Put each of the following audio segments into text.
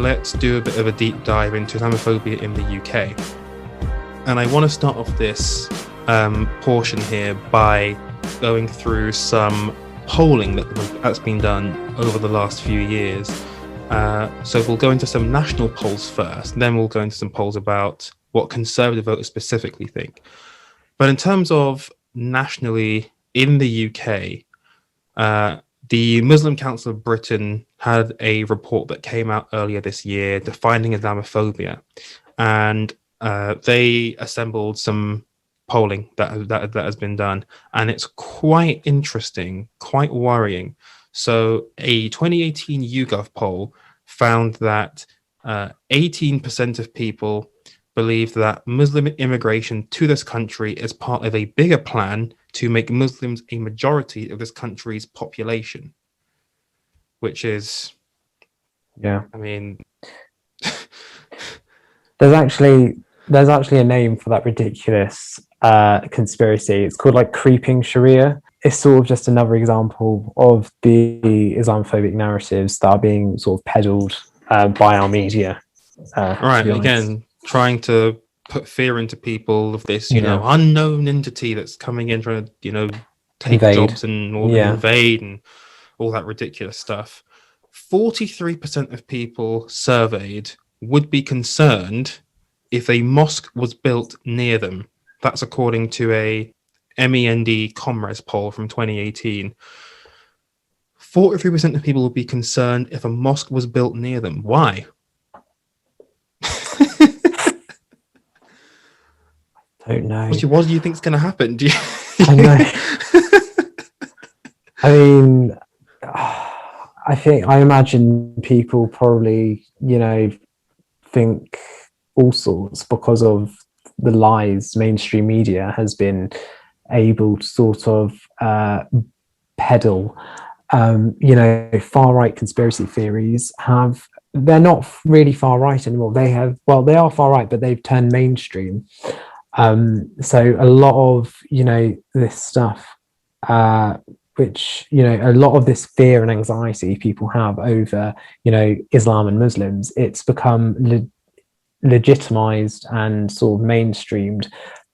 let's do a bit of a deep dive into Islamophobia in the UK. And I want to start off this portion here by going through some polling that's been done over the last few years. So we'll go into some national polls first, and then we'll go into some polls about what conservative voters specifically think. But in terms of nationally in the UK, the Muslim Council of Britain had a report that came out earlier this year defining Islamophobia, and they assembled some polling that has been done, and it's quite interesting, quite worrying. So a 2018 YouGov poll found that 18% of people believe that Muslim immigration to this country is part of a bigger plan to make Muslims a majority of this country's population, which is, yeah, I mean, there's actually a name for that ridiculous conspiracy. It's called like creeping Sharia. It's sort of just another example of the Islamophobic narratives that are being sort of peddled by our media. Right, again, trying to put fear into people of this, unknown entity that's coming in trying to, take invade jobs and all invade and all that ridiculous stuff. 43% of people surveyed would be concerned if a mosque was built near them. That's according to a MEND Comres poll from 2018. 43% of people would be concerned if a mosque was built near them. Why? Don't know. What do you think is going to happen? I know. I mean, I imagine people probably, think all sorts because of the lies mainstream media has been able to sort of peddle. Far-right conspiracy theories they're not really far-right anymore. They are far-right, but they've turned mainstream. So a lot of, this stuff, which, a lot of this fear and anxiety people have over, Islam and Muslims, it's become legitimized and sort of mainstreamed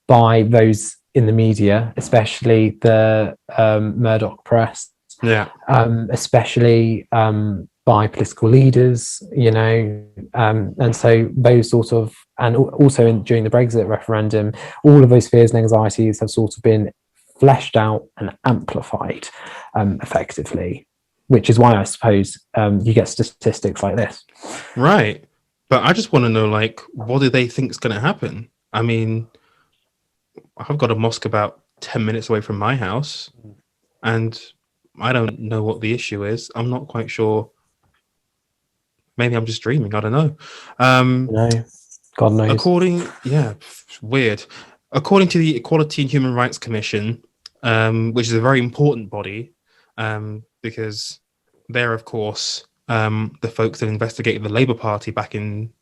by those in the media, especially the Murdoch press, especially by political leaders, and so those sort of, and also during the Brexit referendum, all of those fears and anxieties have sort of been fleshed out and amplified effectively, which is why I suppose you get statistics like this. Right. But I just want to know, what do they think is going to happen? I mean, I've got a mosque about 10 minutes away from my house, and I don't know what the issue is. I'm not quite sure. Maybe I'm just dreaming. I don't know. No, God knows. Weird. According to the Equality and Human Rights Commission, which is a very important body, because they're, of course, the folks that investigated the Labour Party back in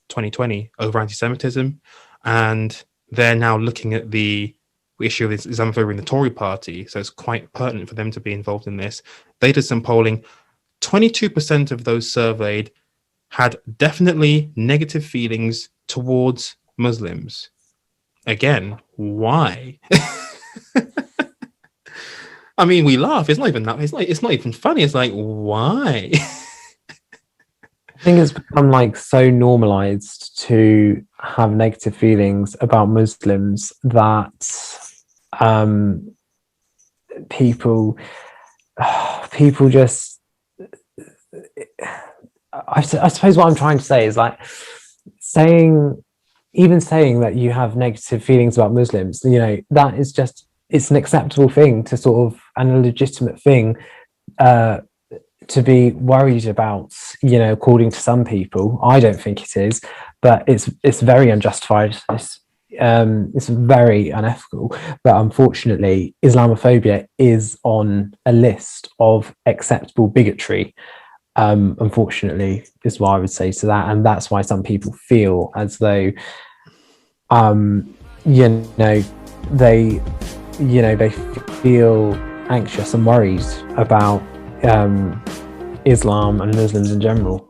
2020 over anti-Semitism, and they're now looking at the issue of Islamophobia in the Tory party, so it's quite pertinent for them to be involved in this. They did some polling. 22% of those surveyed had definitely negative feelings towards Muslims. Again, why? I mean, we laugh. It's not even that. It's not even funny. It's like, why? I think it's become so normalized to have negative feelings about Muslims that people just. I suppose what I'm trying to say is saying that you have negative feelings about Muslims, that is just, it's an acceptable thing to sort of, and a legitimate thing to be worried about, according to some people. I don't think it is, but it's very unjustified. It's very unethical, but unfortunately Islamophobia is on a list of acceptable bigotry, unfortunately, is what I would say to that. And that's why some people feel as though they feel anxious and worried about Islam and Muslims in general.